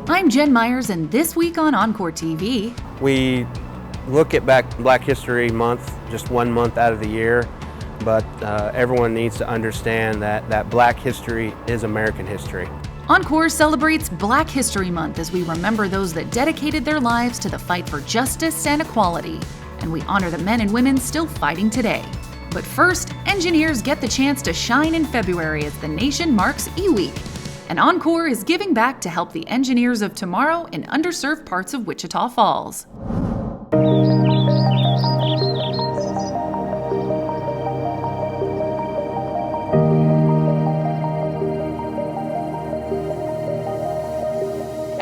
I'm Jen Myers, and this week on Oncor TV, we look at Black History Month, just 1 month out of the year, but everyone needs to understand that Black history is American history. Oncor celebrates Black History Month as we remember those that dedicated their lives to the fight for justice and equality, and we honor the men and women still fighting today. But first, engineers get the chance to shine in February as the nation marks E-Week. And Oncor is giving back to help the engineers of tomorrow in underserved parts of Wichita Falls.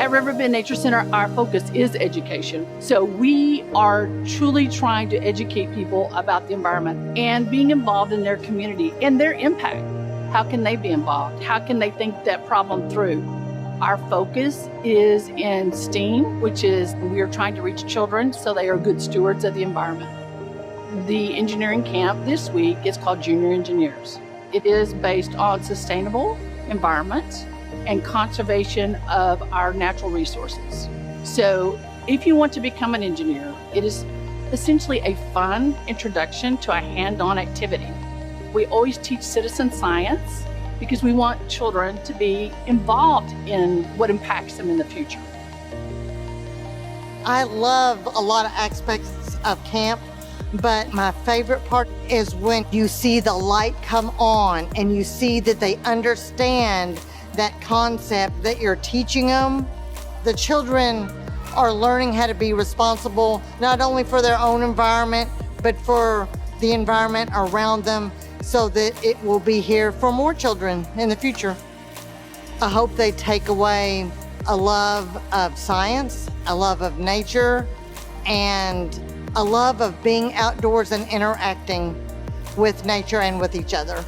At Riverbend Nature Center, our focus is education. So we are truly trying to educate people about the environment and being involved in their community and their impact. How can they be involved? How can they think that problem through? Our focus is in STEAM, which is we are trying to reach children so they are good stewards of the environment. The engineering camp this week is called Junior Engineers. It is based on sustainable environments and conservation of our natural resources. So if you want to become an engineer, it is essentially a fun introduction to a hand-on activity. We always teach citizen science because we want children to be involved in what impacts them in the future. I love a lot of aspects of camp, but my favorite part is when you see the light come on and you see that they understand that concept that you're teaching them. The children are learning how to be responsible, not only for their own environment, but for the environment around them, so that it will be here for more children in the future. I hope they take away a love of science, a love of nature, and a love of being outdoors and interacting with nature and with each other.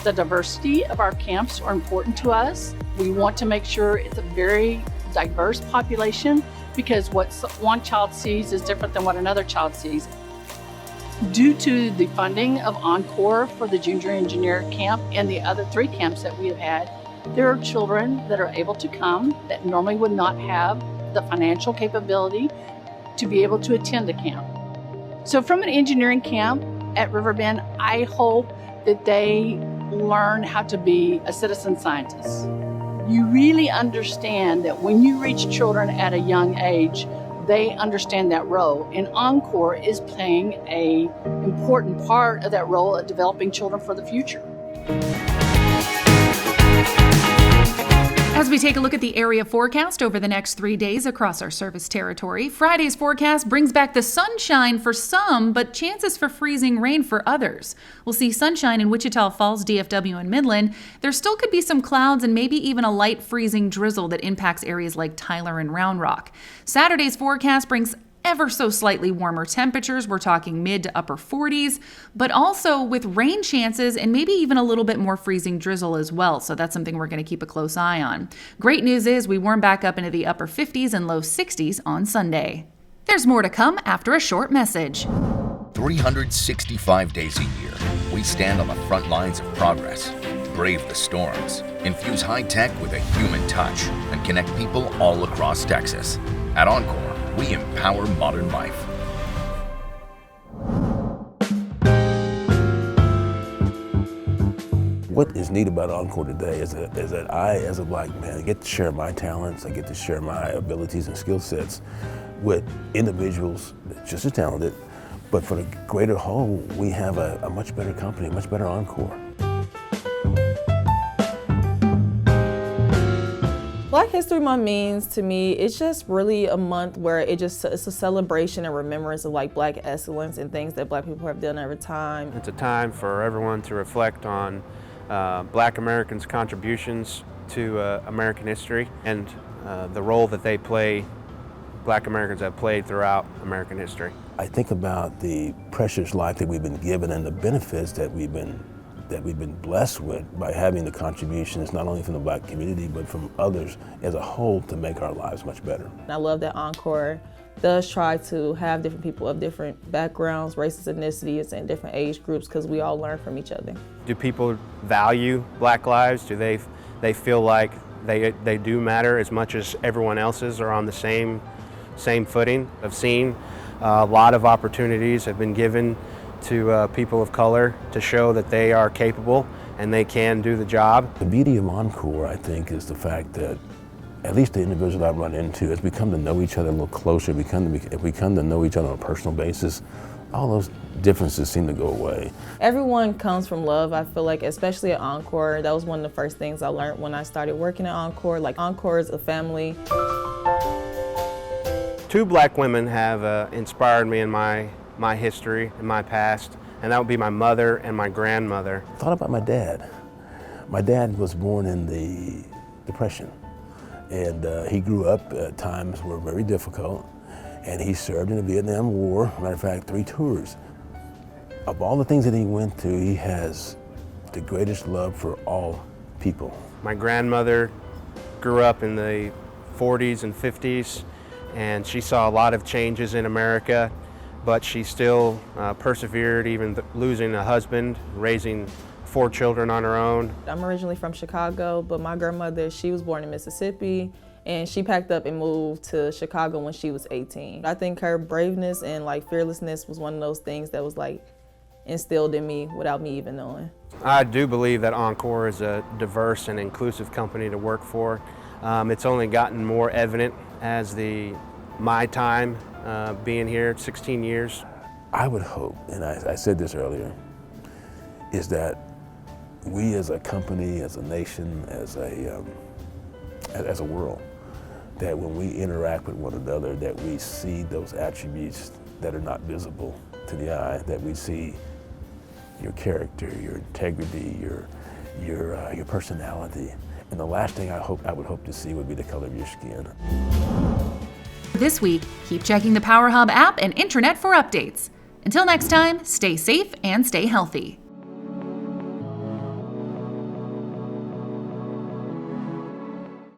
The diversity of our camps are important to us. We want to make sure it's a very diverse population because what one child sees is different than what another child sees. Due to the funding of Oncor for the Junior Engineer Camp and the other 3 camps that we have had, there are children that are able to come that normally would not have the financial capability to be able to attend a camp. So from an engineering camp at Riverbend, I hope that they learn how to be a citizen scientist. You really understand that when you reach children at a young age, they understand that role, and Oncor is playing an important part of that role of developing children for the future. As we take a look at the area forecast over the next 3 days across our service territory, Friday's forecast brings back the sunshine for some, but chances for freezing rain for others. We'll see sunshine in Wichita Falls, DFW, and Midland. There still could be some clouds and maybe even a light freezing drizzle that impacts areas like Tyler and Round Rock. Saturday's forecast brings ever so slightly warmer temperatures. We're talking mid to upper 40s, but also with rain chances and maybe even a little bit more freezing drizzle as well. So that's something we're going to keep a close eye on. Great news is we warm back up into the upper 50s and low 60s on Sunday. There's more to come after a short message. 365 days a year, we stand on the front lines of progress, brave the storms, infuse high tech with a human touch, and connect people all across Texas. At Oncor, we empower modern life. What is neat about Oncor today is that I, as a Black man, get to share my talents, I get to share my abilities and skill sets with individuals just as talented, but for the greater whole, we have a much better company, a much better Oncor. Black History Month means to me, it's just really a month where it's a celebration and remembrance of like Black excellence and things that Black people have done over time. It's a time for everyone to reflect on Black Americans' contributions to American history and the role that Black Americans have played throughout American history. I think about the precious life that we've been given and the benefits that we've been blessed with by having the contributions not only from the Black community but from others as a whole to make our lives much better. I love that Oncor does try to have different people of different backgrounds, races, ethnicities, and different age groups because we all learn from each other. Do people value Black lives? Do they feel like They do matter as much as everyone else's are on the same footing. I've seen a lot of opportunities have been given to people of color to show that they are capable and they can do the job. The beauty of Oncor, I think, is the fact that at least the individuals I've run into has become to know each other a little closer, if we come to know each other on a personal basis, all those differences seem to go away. Everyone comes from love, I feel like, especially at Oncor. That was one of the first things I learned when I started working at Oncor. Like, Oncor is a family. 2 black women have inspired me in my history, in my past, and that would be my mother and my grandmother. I thought about my dad. My dad was born in the Depression, and he grew up at times were very difficult, and he served in the Vietnam War. Matter of fact, 3 tours. Of all the things that he went through, he has the greatest love for all people. My grandmother grew up in the 40s and 50s, and she saw a lot of changes in America, but she still persevered, even losing a husband, raising 4 children on her own. I'm originally from Chicago, but my grandmother, she was born in Mississippi, and she packed up and moved to Chicago when she was 18. I think her braveness and fearlessness was one of those things that was instilled in me without me even knowing. I do believe that Oncor is a diverse and inclusive company to work for. It's only gotten more evident as my time being here, 16 years. I would hope, and I said this earlier, is that we as a company, as a nation, as a world, that when we interact with one another, that we see those attributes that are not visible to the eye, that we see your character, your integrity, your personality. And the last thing I would hope to see would be the color of your skin. This week, keep checking the Power Hub app and intranet for updates. Until next time, stay safe and stay healthy.